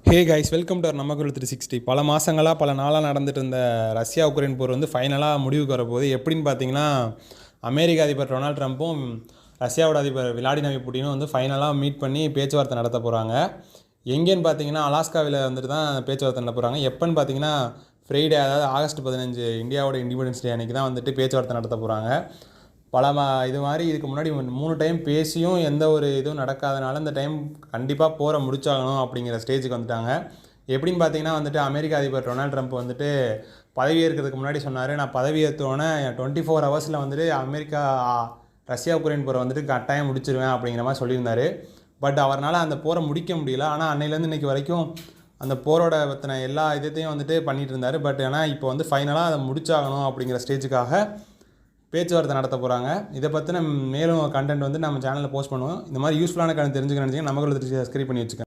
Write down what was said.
Hey guys, welcome to நமக்குள் 360. பல மாதங்களாக பல நாளாக நடந்துட்டு இருந்த ரஷ்யா உக்ரைன் போர் வந்து ஃபைனலாக முடிவுக்கு வரப்போகுது. எப்படின்னு பார்த்தீங்கன்னா, அமெரிக்க அதிபர் டொனால்ட் ட்ரம்ப்பும் ரஷ்யாவோட அதிபர் விளாடிமிர் புட்டினும் வந்து ஃபைனலாக மீட் பண்ணி பேச்சுவார்த்தை நடத்த போகிறாங்க. எங்கேன்னு பார்த்தீங்கன்னா, அலாஸ்காவில் வந்துட்டு தான் பேச்சுவார்த்தை நடத்த போகிறாங்க. எப்போன்னு பார்த்தீங்கன்னா, ஃப்ரைடே, அதாவது ஆகஸ்ட் 15 இந்தியாவோட இண்டிபெண்டன்ஸ் டே அன்றைக்கி தான் வந்துட்டு பேச்சுவார்த்தை நடத்த போகிறாங்க. இது மாதிரி இதுக்கு முன்னாடி 3 டைம் பேசியும் எந்த ஒரு இதுவும் நடக்காதனால இந்த டைம் கண்டிப்பாக போரை முடிச்சாகணும் அப்படிங்கிற ஸ்டேஜுக்கு வந்துட்டாங்க. எப்படின்னு பார்த்தீங்கன்னா வந்துட்டு, அமெரிக்க அதிபர் டொனால்ட் ட்ரம்ப் வந்துட்டு பதவி ஏற்கிறதுக்கு முன்னாடி சொன்னார், நான் பதவி ஏற்றோன்னே 24 ஹவர்ஸில் வந்துட்டு ரஷ்யா உக்ரைன் போரை வந்துட்டு கட்டாயம் முடிச்சிருவேன் அப்படிங்கிற மாதிரி சொல்லியிருந்தார். பட் அவரால் அந்த போரை முடிக்க முடியல. ஆனால் அன்னையிலேருந்து இன்றைக்கி வரைக்கும் அந்த போரோட பற்றின எல்லா இதையும் வந்துட்டு பண்ணிகிட்டு இருந்தார். பட் ஆனால் இப்போ வந்து ஃபைனலாக அதை முடிச்சாகணும் அப்படிங்கிற ஸ்டேஜுக்காக பேச்சுவார்த்தை நடத்த போகிறாங்க. இதை பற்றின மேலும் கண்டென்ட் வந்து நம்ம சேனலில் போஸ்ட் பண்ணுவோம். இந்த மாதிரி யூஸ்ஃபுல்லான கண்டென்ட் தெரிஞ்சுக்க நினச்சிங்கன்னா நமக்கு சப்ஸ்கிரைப் பண்ணி வச்சுக்கோங்க.